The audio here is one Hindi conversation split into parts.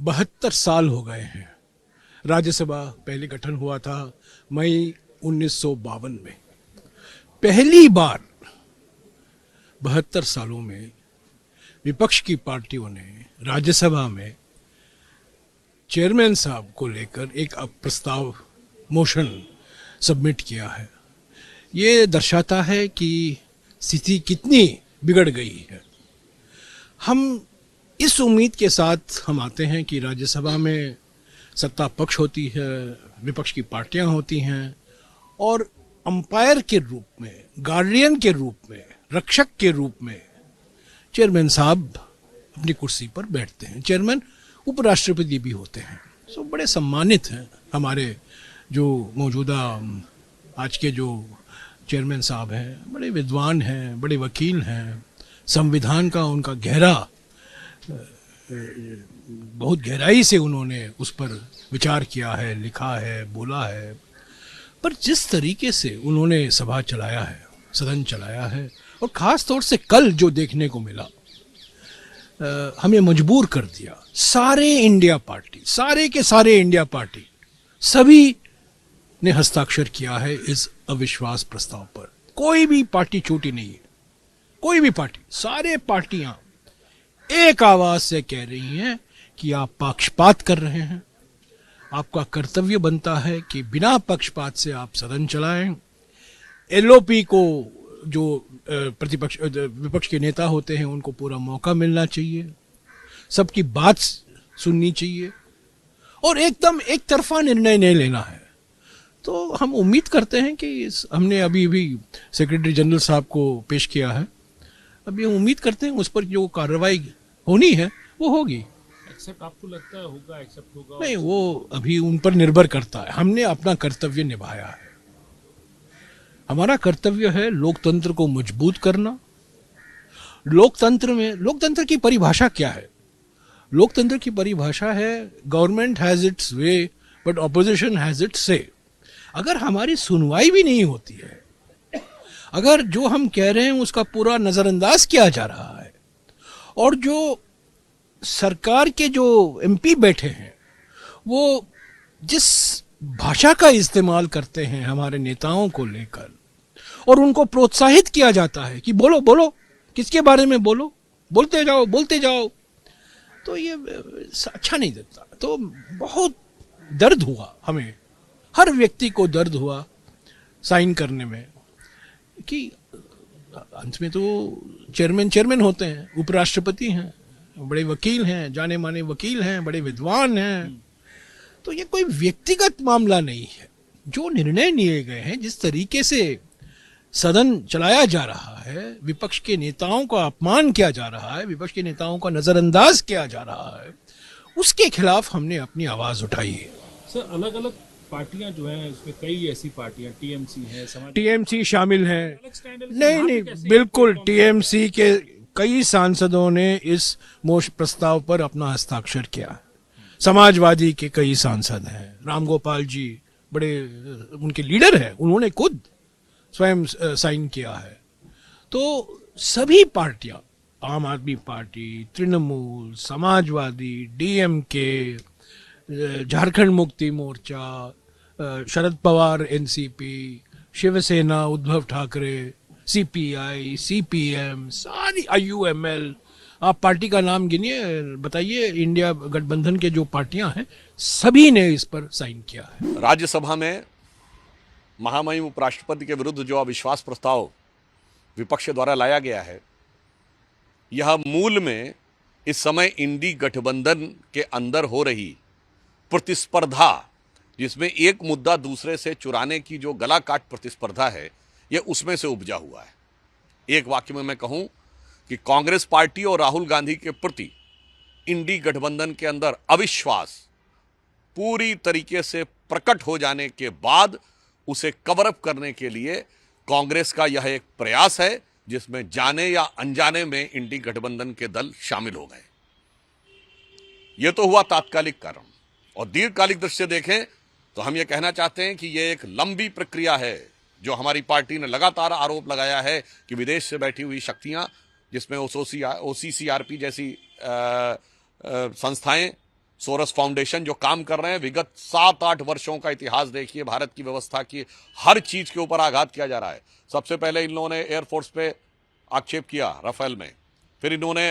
72 साल हो गए हैं। राज्यसभा पहले गठन हुआ था मई 1952 में। पहली बार 72 सालों में विपक्ष की पार्टियों ने राज्यसभा में चेयरमैन साहब को लेकर एक प्रस्ताव मोशन सबमिट किया है। ये दर्शाता है कि स्थिति कितनी बिगड़ गई है। हम इस उम्मीद के साथ हम आते हैं कि राज्यसभा में सत्ता पक्ष होती है, विपक्ष की पार्टियां होती हैं और अंपायर के रूप में, गार्डियन के रूप में, रक्षक के रूप में चेयरमैन साहब अपनी कुर्सी पर बैठते हैं। चेयरमैन उपराष्ट्रपति भी होते हैं। सो बड़े सम्मानित हैं हमारे जो मौजूदा आज के जो चेयरमैन साहब हैं। बड़े विद्वान हैं, बड़े वकील हैं। संविधान का उनका बहुत गहराई से उन्होंने उस पर विचार किया है, लिखा है, बोला है। पर जिस तरीके से उन्होंने सभा चलाया है, सदन चलाया है, और ख़ास तौर से कल जो देखने को मिला, हमें मजबूर कर दिया। सारे के सारे इंडिया पार्टी सभी ने हस्ताक्षर किया है इस अविश्वास प्रस्ताव पर। कोई भी पार्टी छूटी नहीं है, कोई भी पार्टी। सारे पार्टियां एक आवाज से कह रही हैं कि आप पक्षपात कर रहे हैं। आपका कर्तव्य बनता है कि बिना पक्षपात से आप सदन चलाएं। एलओपी को जो विपक्ष के नेता होते हैं उनको पूरा मौका मिलना चाहिए, सबकी बात सुननी चाहिए और एकदम एक तरफा निर्णय नहीं लेना है। तो हम उम्मीद करते हैं कि हमने अभी सेक्रेटरी जनरल साहब को पेश किया है। अभी हम उम्मीद करते हैं उस पर जो कार्रवाई होनी है वो होगी। एक्सेप्ट आपको लगता है होगा, एक्सेप्ट होगा? नहीं, वो अभी उन पर निर्भर करता है। हमने अपना कर्तव्य निभाया है। हमारा कर्तव्य है लोकतंत्र को मजबूत करना। लोकतंत्र की परिभाषा क्या है? लोकतंत्र की परिभाषा है government has its way but opposition has its से। अगर हमारी सुनवाई भी नहीं होती है, अगर जो हम कह रहे हैं उसका पूरा नजरअंदाज किया जा रहा है, और जो सरकार के जो एमपी बैठे हैं वो जिस भाषा का इस्तेमाल करते हैं हमारे नेताओं को लेकर, और उनको प्रोत्साहित किया जाता है कि बोलो बोलो, किसके बारे में बोलो, बोलते जाओ, तो ये अच्छा नहीं देता। तो बहुत दर्द हुआ, हमें हर व्यक्ति को दर्द हुआ साइन करने में कि अंत में तो चेयरमैन होते हैं, उपराष्ट्रपति हैं, बड़े वकील हैं, जाने माने वकील हैं, बड़े विद्वान हैं। तो ये कोई व्यक्तिगत मामला नहीं है। जो निर्णय लिए गए हैं, जिस तरीके से सदन चलाया जा रहा है, विपक्ष के नेताओं का अपमान किया जा रहा है, विपक्ष के नेताओं का नजरअंदाज किया जा रहा है, उसके खिलाफ हमने अपनी आवाज उठाई है। सर, अलग अलग पार्टियां जो हैं, इसमें कई ऐसी पार्टियां, टीएमसी है, टीएमसी शामिल है। नहीं, बिल्कुल टीएमसी के कई सांसदों ने इस प्रस्ताव पर अपना हस्ताक्षर किया। समाजवादी के कई सांसद हैं, राम गोपाल जी बड़े उनके लीडर हैं, उन्होंने खुद स्वयं साइन किया है। तो सभी पार्टियां, Aam Aadmi Party, Trinamool, Samajwadi, DMK, Jharkhand Mukti Morcha, Sharad Pawar NCP, Shivsena Uddhav Thackeray, CPI, CPM, सारी आईयूएमएल, आप पार्टी का नाम गिनिए, बताइए, इंडिया गठबंधन के जो पार्टियां हैं सभी ने इस पर साइन किया है। राज्यसभा में महामहिम उपराष्ट्रपति के विरुद्ध जो अविश्वास प्रस्ताव विपक्ष द्वारा लाया गया है, यह मूल में इस समय इंडी गठबंधन के अंदर हो रही प्रतिस्पर्धा, जिसमें एक मुद्दा दूसरे से चुराने की जो गला काट प्रतिस्पर्धा है, यह उसमें से उपजा हुआ है। एक वाक्य में मैं कहूं कि कांग्रेस पार्टी और राहुल गांधी के प्रति इंडी गठबंधन के अंदर अविश्वास पूरी तरीके से प्रकट हो जाने के बाद उसे कवर अप करने के लिए कांग्रेस का यह एक प्रयास है, जिसमें जाने या अनजाने में इंडी गठबंधन के दल शामिल हो गए। यह तो हुआ तात्कालिक कारण, और दीर्घकालिक दृष्टि से देखें तो हम यह कहना चाहते हैं कि यह एक लंबी प्रक्रिया है, जो हमारी पार्टी ने लगातार आरोप लगाया है कि विदेश से बैठी हुई शक्तियां, जिसमें ओसीसीआरपी जैसी संस्थाएं, सोरस फाउंडेशन जो काम कर रहे हैं, विगत 7-8 वर्षों का इतिहास देखिए, भारत की व्यवस्था की हर चीज के ऊपर आघात किया जा रहा है। सबसे पहले इन लोगों ने एयरफोर्स पे आक्षेप किया राफेल में, फिर इन्होंने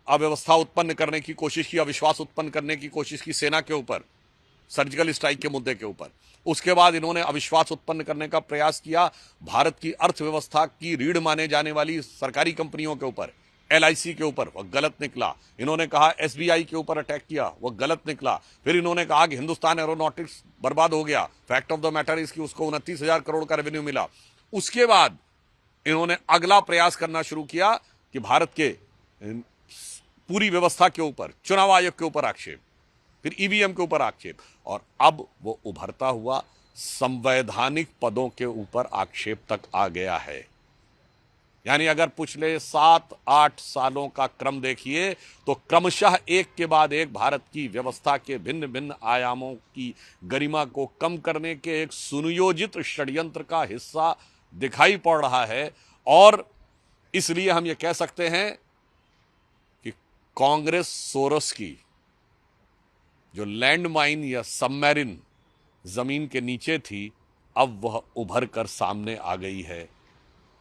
अव्यवस्था उत्पन्न करने की कोशिश की, अविश्वास उत्पन्न करने की कोशिश की सेना के ऊपर, सर्जिकल स्ट्राइक के मुद्दे के ऊपर। उसके बाद इन्होंने अविश्वास उत्पन्न करने का प्रयास किया भारत की अर्थव्यवस्था की रीढ़ माने जाने वाली सरकारी कंपनियों के ऊपर, LIC के ऊपर, वह गलत निकला। इन्होंने कहा SBI के ऊपर अटैक किया, वह गलत निकला। फिर इन्होंने कहा कि हिंदुस्तान एरोनॉटिक्स बर्बाद हो गया, fact of the matter is कि उसको 29,000 करोड़ का रेवेन्यू मिला। उसके बाद इन्होंने अगला प्रयास करना शुरू किया कि भारत के पूरी व्यवस्था के ऊपर, चुनाव आयोग के ऊपर आक्षेप, फिर EVM के ऊपर आक्षेप, और अब वो उभरता हुआ संवैधानिक पदों के ऊपर आक्षेप तक आ गया है। यानी अगर पिछले 7-8 सालों का क्रम देखिए तो क्रमशः एक के बाद एक भारत की व्यवस्था के भिन्न भिन्न आयामों की गरिमा को कम करने के एक सुनियोजित षड्यंत्र का हिस्सा दिखाई पड़ रहा है। और इसलिए हम ये कह सकते हैं कि कांग्रेस सोरस की जो लैंड माइन या सबमरीन जमीन के नीचे थी, अब वह उभर कर सामने आ गई है।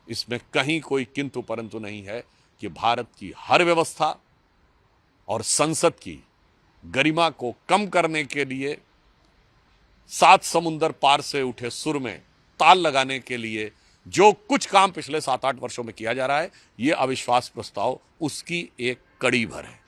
इसमें कहीं कोई किंतु परंतु नहीं है कि भारत की हर व्यवस्था और संसद की गरिमा को कम करने के लिए, 7 समुंदर पार से उठे सुर में ताल लगाने के लिए जो कुछ काम पिछले 7-8 वर्षों में किया जा रहा है, ये अविश्वास प्रस्ताव उसकी एक कड़ी भर है।